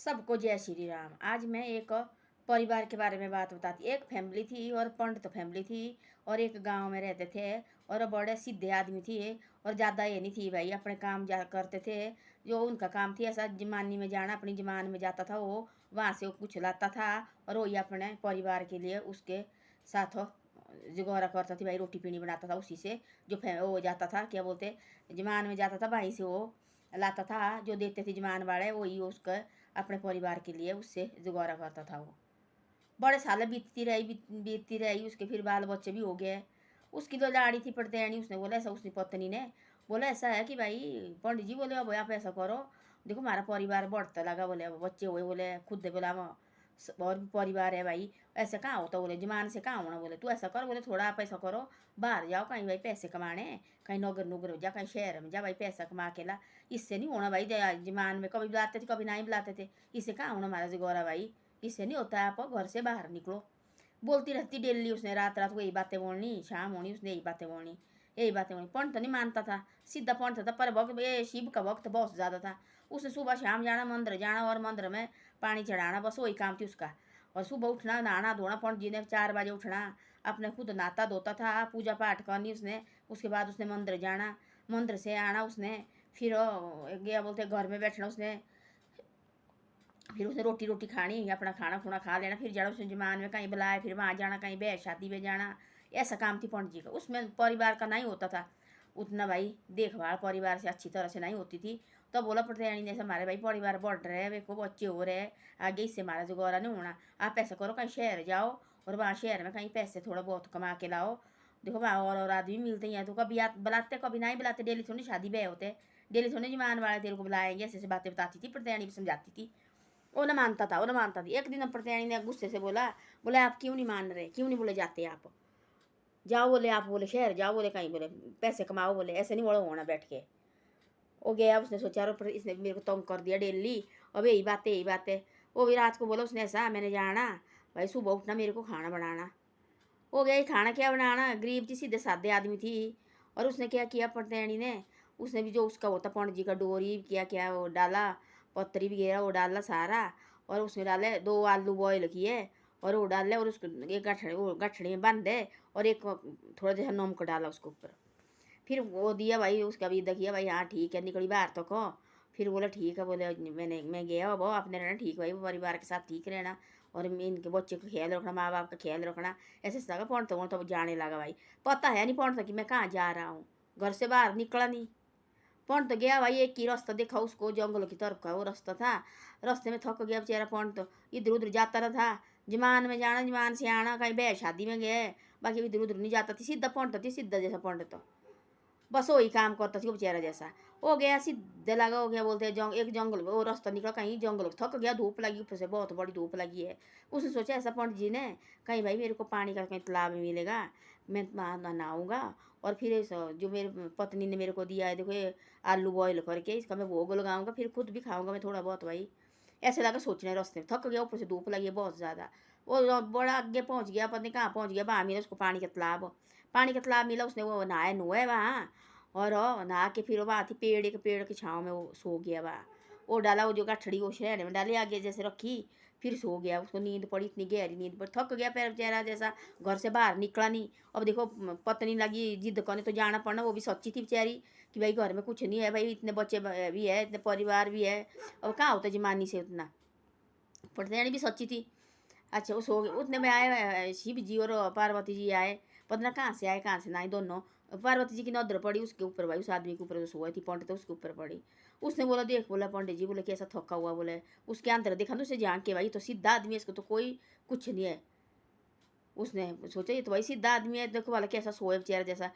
सबको जय श्री राम। आज मैं एक परिवार के बारे में बात बताती। एक फैमिली थी और पंडित फैमिली थी और एक गांव में रहते थे और बड़े सीधे आदमी थे और ज़्यादा ये नहीं थी भाई, अपने काम जा करते थे। जो उनका काम थी ऐसा जमानी में जाना, अपनी जमान में जाता था वो, वहाँ से वो कुछ लाता था और वही अपने परिवार के लिए उसके साथ जुगारा करता थी भाई, रोटी पीनी बनाता था उसी से। जो वो जाता था, क्या बोलते, जमान में जाता था, वहीं से वो लाता था। जो देते थे जमान वाले वही उसका अपने परिवार के लिए उससे जुगारा करता था वो। बड़े साल बीतती रही उसके, फिर बाल बच्चे भी हो गए। उसकी तो लाड़ी थी पड़तेणी, उसने बोला ऐसा, उसने पत्नी ने बोला ऐसा है कि भाई पंडित जी, बोले अब आप ऐसा करो, देखो हमारा परिवार बढ़ता लगा, बोले अब बच्चे हुए, बोले खुद बोला हम और भी परिवार है भाई, ऐसे कहाँ होता, बोले जमान से कहाँ होना, बोले तू ऐसा कर, बोले थोड़ा आप ऐसा करो, बाहर जाओ कहीं भाई पैसे कमाने, कहीं नौकर नुगर जा, कहीं शहर में जा भाई, पैसा कमा के ला। इससे नहीं होना भाई, जमान में कभी बुलाते थे कभी नहीं बुलाते थे, इससे कहाँ होना हमारा जगोरा भाई, इससे नहीं होता है, आप घर से बाहर निकलो। बोलती रहती डेली, उसने रात रात को यही बातें बोलनी, शाम होनी उसने यही बातें बोलनी, यही बातें बोलनी। पंडित तो नहीं मानता था, सीधा पंडित था, पर भक्त ये शिव का भक्त बहुत ज़्यादा था। उसने सुबह शाम जाना, मंदिर जाना और मंदिर में पानी चढ़ाना, बस वही काम थी उसका। और सुबह उठना, नहाना धोना, पंडित जी ने 4 बजे उठना, अपने खुद नहाता धोता था, पूजा पाठ करनी उसने, उसके बाद उसने मंदिर जाना, मंदिर से आना उसने, फिर गया बोलते घर में बैठना उसने, फिर उसने रोटी रोटी खानी, अपना खाना खुना खा लेना, फिर जाना उसने जमान में कहीं बुलाए, फिर वहाँ जाना, कहीं ब्याह शादी में जाना। ऐसा काम थी पंडित जी का। उसमें परिवार का नहीं होता था उतना भाई, देखभाल परिवार से अच्छी तरह से नहीं होती थी। तो बोला पड़ता जैसे हमारे भाई परिवार बढ़ रहे हैं, वे को बच्चे हो रहे हैं, आगे इससे हमारा जुगारा नहीं होना, आप ऐसा करो कहीं शहर जाओ और वहाँ शहर में कहीं पैसे थोड़ा बहुत कमा के लाओ। देखो वहाँ और आदमी मिलते हैं, तो कभी बुलाते कभी नहीं बुलाते, डेली थोड़ी शादी ब्याह होते, डेली थोड़ी जमान वाले तेरे को बुलाएंगे, ऐसे बातें बताती थी पड़तानी, समझाती थी। वो ना मानता था, वो ना मानता था। एक दिन पड़तानी ने गुस्से से बोला, बोले आप क्यों नहीं मान रहे, क्यों नहीं बोले जाते आप, जाओ बोले, आप बोले शहर जाओ, बोले कहीं बोले पैसे कमाओ, बोले ऐसे नहीं बोलो होना बैठ के। वो गया, उसने सोचा इसने मेरे को तंग कर दिया डेली, अब यही बातें यही बातें। वो भी रात को बोला उसने, ऐसा मैंने जाना भाई, सुबह उठना मेरे को खाना बनाना। हो गया, खाना क्या बनाना, गरीब थी, सीधे साधे आदमी थी। और उसने क्या किया पड़तानी ने, उसने भी जो उसका होता पंडित जी का डोरी क्या क्या वो डाला, पत्री वगैरह वो डाला सारा, और उसमें डाले 2 आलू बॉयल किए और वो डाले, और उसको एक गठड़ी में बांध दे, और एक थोड़ा जैसा नमक डाला उसके ऊपर। फिर वो दिया भाई, उसका भी देखिए भाई, हाँ ठीक है, निकली बाहर तो को। फिर बोला ठीक है, बोले मैं गया अब आपने रहना ठीक भाई, परिवार के साथ ठीक रहना और इनके बच्चे का ख्याल रखना, माँ बाप का ख्याल रखना। ऐसे लगा पौन तो जाने लगा भाई, पता है नहीं पौन था कि मैं कहाँ जा रहा हूँ, घर से बाहर निकला नहीं। पौन तो गया भाई, एक ही रास्ता देखा उसको, जंगलों की तरफ का वो रास्ता था। रास्ते में थक गया बेचारा पौन तो, इधर उधर जाता रहा था, जमान में जाना जमान से आना, कहीं ब्याह शादी में गए, बाकी इधर उधर नहीं जाता थी, सीधा पौन थी, सीधा जैसा पौन तो बस वही काम करता थी वो बेचारा जैसा। हो गया सीधे लगा, हो गया बोलते एक जंगल वो रास्ता निकला, कहीं जंगल थक गया, धूप लगी ऊपर से, बहुत बड़ी धूप लगी है। उसने सोचा ऐसा पंडित जी ने, कहीं भाई मेरे को पानी का कहीं तालाब में मिलेगा, मैं नहाऊंगा और फिर जो मेरे पत्नी ने मेरे को दिया है, देखो ये आलू बॉयल करके, इसका मैं भोग लगाऊंगा, फिर खुद भी खाऊंगा मैं थोड़ा बहुत भाई। ऐसे लगा सोचने, रास्ते में थक गया, ऊपर से धूप लगी है बहुत ज़्यादा। वो बड़ा आगे पहुंच गया, पता नहीं कहाँ पहुंच गया, वहाँ मिला उसको पानी का तालाब, पानी का तालाब मिला, उसने वो नहाए नुए वहाँ, और नहा के फिर वहाँ थी पेड़, एक पेड़ की छाँव में वो सो गया वहाँ। वो डाला वो जो गठड़ी वो शहर में डाली, आगे जैसे रखी, फिर सो गया। उसको नींद पड़ी, इतनी गहरी नींद पड़ी, थक गया पैर बेचारा जैसा, घर से बाहर निकला नहीं। अब देखो पत्नी लगी जिद करने, तो जाना पड़ना, वो भी सच्ची थी बेचारी कि भाई घर में कुछ नहीं है भाई, इतने बच्चे भी है, इतने परिवार भी है, अब कहाँ होता जमानी से उतना। पत्नी भी सच्ची थी। अच्छा वो सो गए, उतने में आए शिव जी और पार्वती जी आए, पता ना कहाँ से आए कहाँ से ना आए दोनों। पार्वती जी की नजर पड़ी उसके ऊपर भाई, उस आदमी के ऊपर जो सोई थी पंडित, तो उसके ऊपर पड़ी। उसने बोला देख, बोला पंडित जी, बोले कैसा थका हुआ, बोले उसके अंदर देखा ना उसे झांक के भाई, तो सीधा आदमी है, इसको तो कोई कुछ नहीं है। उसने सोचा ये तो भाई सीधा आदमी है, देखो वाला कैसा सोए बेचारा जैसा।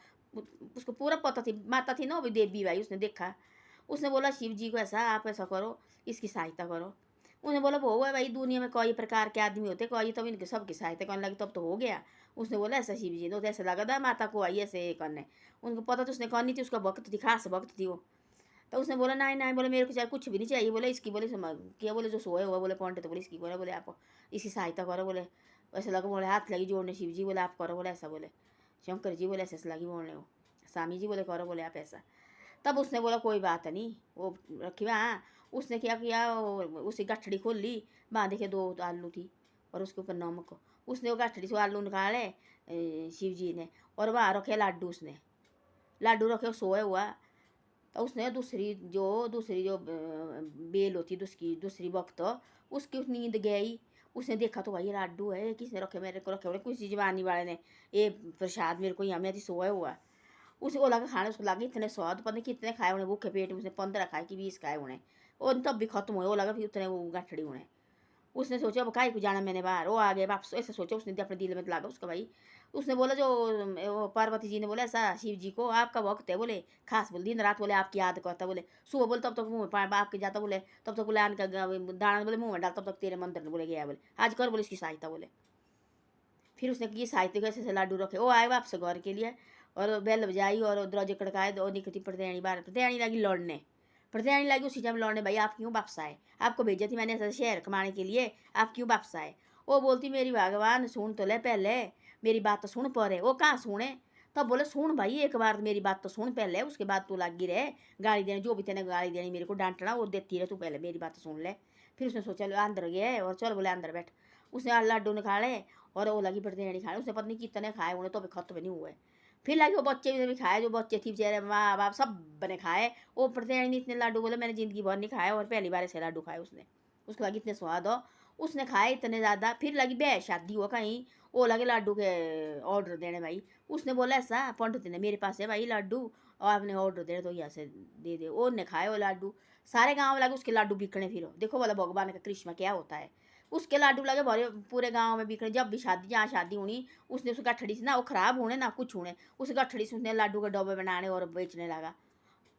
उसको पूरा पता थी, माता थी ना वो भी देवी भाई, उसने देखा। उसने बोला शिव जी को ऐसा, आप ऐसा करो, इसकी सहायता करो। उसने बोला वो है भाई, दुनिया में कई प्रकार के आदमी होते, कोई तो इनके सबकी सहायता करने लगी तब तो हो गया। उसने बोला ऐसा शिव जी ने, तो ऐसा लगा था माता को आई ऐसे करने, उनको पता तो उसने करनी थी, उसका भक्त थी, खास भक्त थी वो। तो उसने बोला नहीं नहीं, बोले मेरे को चाहे कुछ भी नहीं चाहिए, बोले इसकी, बोले क्या, बोले जो सोए हुआ, बोले पंडित, तो बोले इसकी, बोले आप इसकी सहायता करो, बोले ऐसा लगा, बोले हाथ लगी जोड़ने शिव जी, बोले आप करो, बोले ऐसा, बोले शंकर जी, बोले ऐसे लगी बोलने वो, स्वामी जी बोले करो, बोले आप ऐसा। तब उसने बोला कोई बात नहीं, वो रखी वहाँ। उसने क्या किया, उसी गठड़ी खोल ली, वहाँ देखे 2 आलू थी और उसके ऊपर नमक। उसने वो गठड़ी से आलू निकाले शिव जी ने, और वहाँ रखे लाडू। उसने लाडू रखे सोए हुआ। तो उसने दूसरी जो बेल होती दूसरी दूसरी वक्त, उसकी नींद गई। उसने देखा तो भाई लाडू है, किसने रखे, मेरे को रखे, बोले किसी जवानी वाले ने ये प्रसाद मेरे को यहाँ में सोया हुआ। उसे वो लगा खाने, उसको लगे इतने स्वाद, पता नहीं कितने खाए उन्हें भूखे पेट में। उसने 15 खाए कि 20 खाए उन्हें, और तब भी खत्म हुए। वो लगा फिर उतने वो गाठड़ी उन्हें। उसने सोचा अब काहे को जाना मैंने बाहर, वो आ गए वापस। ऐसे सोचा उसने, अपने दिल में लगा उसका भाई। उसने बोला जो वो पार्वती जी ने बोला ऐसा शिव जी को, आपका वक्त है बोले खास, बोले दिन रात बोले आपकी याद करता, बोले सुबह बोले तब तक मुँह में आपके जाता, बोले तब तक बोले आन का दाना बोले मुँह में डाल, तब तक तेरे मंदिर ने बोले गया, बोले आज कर बोले इसकी सहायता। बोले फिर उसने की सहायता, कैसे से लाडू रखे। वो आए वापस घर के लिए, और बेल बजाई और दरवाजे खड़काए। दो निकली प्रत्याणी बाहर, प्रत्याणी लगी लौटने। प्रत्याणी लगी उसी टाइम लौटने, भाई आप क्यों वापस आए, आपको भेजा थी मैंने ऐसा शहर कमाने के लिए, आप क्यों वापस आए। वो बोलती मेरी भगवान सुन तो ले पहले, मेरी बात तो सुन पड़े। वो कहाँ सुने, तब बोले सुन भाई एक बार मेरी बात तो सुन पहले, उसके बाद तू लगी रहे गाली देने, जो भी तेने गाली देनी मेरे को डांटना वो देती रहे, तू पहले मेरी बात तो सुन ले। फिर उसने सोचा अंदर गया, और चल बोले अंदर बैठ। उसने लाडू निकाले और वो लगी प्रत्याणी खाने। उसने पता नहीं कितने खाए उन्हें, तो भी खत्म नहीं हुए। फिर लगे वो बच्चे भी खाए, जो बच्चे थी बेचारे माँ बाप सब बने खाए। वो प्रत्याणी ने इतने लाडू, बोले मैंने ज़िंदगी भर नहीं खाए, और पहली बार ऐसे लाडू खाए उसने। उसको लगे इतने स्वाद हो, उसने खाए इतने ज़्यादा। फिर लगी ब्याह शादी हो कहीं, वो लगे लाडू के ऑर्डर देने भाई। उसने बोला ऐसा पंडित ने, मेरे पास है भाई लाडू, और आपने ऑर्डर देने तो यहाँ से दे दे। वो ने खाए वो लाडू, सारे गाँव लगे उसके लाडू बिकने। फिर देखो बोला भगवान का करिश्मा क्या होता है। उसके लाडू लगे भरे पूरे गांव में बिकने। जब भी शादी, जहाँ शादी होनी, उसने उस गठड़ी से ना वो खराब होने ना कुछ होने, उस गठड़ी से उसने लाडू के डब्बे बनाने और बेचने लगा।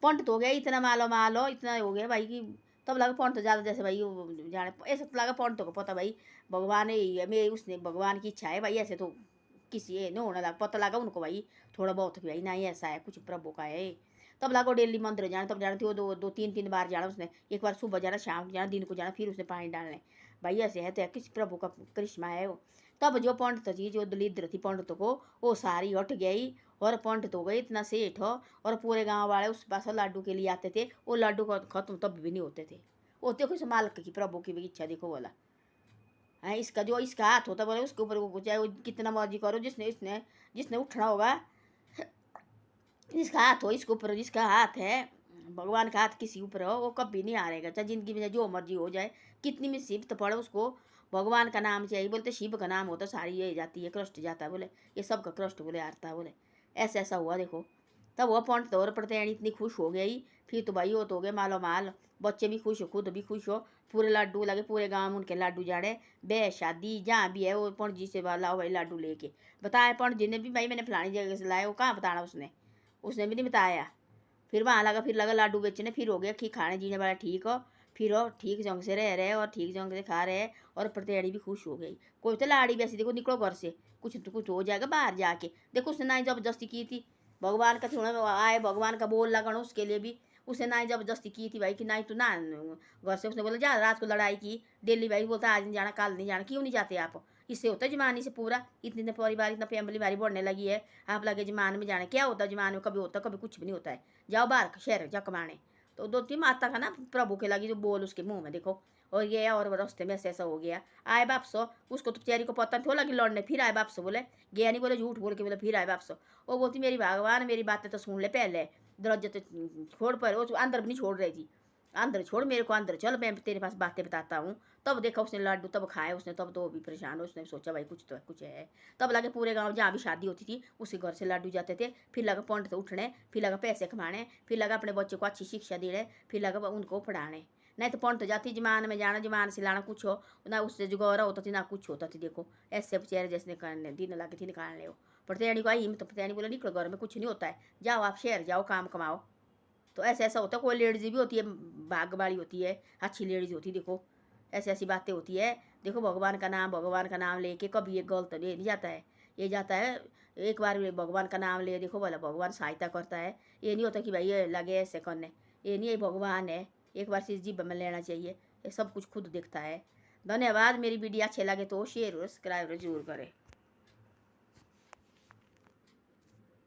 पंट हो गया, इतना मालो इतना हो गया भाई कि तब लगा पंट तो ज़्यादा जैसे भाई वो जाने, ऐसा तो लगा पंट को पता भाई भगवान ही है, मेरी उसने भगवान की इच्छा है भाई, ऐसे तो किसी ये नहीं होने लगा। पता लगा उनको भाई थोड़ा बहुत कि भाई नहीं ऐसा है, कुछ प्रभु का है। तब लगा डेली मंदिर जाना, तब जाना थी वो 2-3 बार जाना उसने। एक बार सुबह जाना, शाम को जाना, दिन को जाना, फिर उसने पानी डालने। भाई ऐसे है तो किसी प्रभु का करिश्मा है वो। तब जो पंडित थी, जो दलिद्र थी पंडित को, वो सारी हट गई, और पंडित हो गई इतना सेठ हो। और पूरे गांव वाले उस पास लाडू के लिए आते थे। वो लाडू खत्म तब भी नहीं होते थे। होते कुछ मालिक की प्रभु की भी इच्छा, देखो बोला है इसका जो इसका हाथ होता बोले उसके ऊपर वो चाहे वो कितना मर्जी करो, जिसने इसने जिसने उठना होगा, जिसका हाथ हो इसके ऊपर, जिसका हाथ है भगवान का हाथ किसी ऊपर हो, वो कभी नहीं हारेगा, चाहे जिंदगी में जो मर्जी हो जाए, कितनी मुसीबत पड़े उसको भगवान का नाम चाहिए। बोलते शिव का नाम होता सारी ये जाती है, कष्ट जाता है, बोले ये सब का कष्ट बोले हारता है। बोले ऐसा ऐसा हुआ देखो। तब वह पंडित और प्रत्याणी इतनी खुश हो गई। फिर तो भाई वो तो हो गए मालो माल, बच्चे भी खुश हो, खुद भी खुश हो। पूरे लाडू लगे, पूरे गांव में उनके लाडू जाड़े। ब्याह शादी जहाँ भी है वो पंडित जी से लाओ भाई लाडू लेके। बताया पंडित जी ने भी भाई मैंने फलानी जगह से लाया, वो कहाँ बताना उसने भी नहीं बताया। फिर वहाँ लगा, फिर लगा लाडू बेचने। फिर हो गया कि खाने जीने वाला ठीक हो, फिर वो ठीक जंग से रह रहे और ठीक जंग से खा रहे। और प्रत्याड़ी भी खुश हो गई। कोई तो लाड़ी वैसी देखो निकलो घर से, कुछ तो कुछ हो जाएगा बाहर जाके। देखो उसने ना ही जबरदस्ती की थी, भगवान का थोड़ा आए, भगवान का बोल लगन उसके लिए भी उसने ना ही जबरदस्ती की थी भाई कि नहीं तू ना घर से। उसने बोला जा, रात को लड़ाई की डेली भाई बोलता आज नहीं जाना कल नहीं जाना, क्यों नहीं जाते आप। इससे होता है जमाने से पूरा इतने परिवार इतना फैमिली हमारी बढ़ने लगी है। आप लगे जमान में जाने, क्या होता है जमान में, कभी होता कभी कुछ भी नहीं होता है। जाओ बाहर शहर जा कमाने। तो 2-3 माता का ना प्रभु के लगी जो बोल उसके मुंह में देखो, और ये और रास्ते में ऐसा ऐसा हो गया। आए वापस उसको तो बेचारी को पता नहीं लगी लौटने। फिर आए वापस, बोले गया नहीं, बोले झूठ बोल के, बोले फिर आए वापस। वो बोलती मेरी भगवान मेरी बातें तो सुन ले पहले, दरवाजे तो छोड़ पर, वो अंदर भी नहीं छोड़ रही थी। अंदर छोड़ मेरे को, अंदर चल मैं तेरे पास बातें बताता हूँ। तब देखा उसने लाडू, तब खाए उसने, तब तो वो भी परेशान हो। उसने सोचा भाई कुछ तो है कुछ है। तब लगे पूरे गांव जहाँ भी शादी होती थी उसके घर से लाडू जाते थे। फिर लगा पंडित उठने, फिर लगा पैसे कमाने, फिर लगा अपने बच्चे को अच्छी शिक्षा देने, फिर लगा उनको पढ़ाने। नहीं तो पंडित जाती जमान में जाना, जमान से लाना, कुछ हो ना उससे जुगौरा होता थी ना कुछ होता थी। देखो ऐसे बेचारे जैसे करने दिन लगे थी निकालने। वो प्रत्याणी को आई हिम्मत, प्रत्याणी बोले निकलो घर में कुछ नहीं होता है, जाओ आप शहर जाओ काम कमाओ। तो ऐसा ऐसा होता है, कोई लेडीज भी होती है भाग वाली होती है, अच्छी लेडीज होती है। देखो ऐसी ऐसी बातें होती है। देखो भगवान का नाम लेके कभी ये गलत ये नहीं जाता है, ये जाता है एक बार भगवान का नाम ले, देखो बोला भगवान सहायता करता है। ये नहीं होता कि भाई ये लगे ऐसे करने, ये नहीं, ये भगवान है। एक बार से जीभ में लेना चाहिए, ये सब कुछ खुद दिखता है। धन्यवाद। मेरी वीडियो अच्छे लगे तो शेयर और सब्सक्राइब जरूर करें।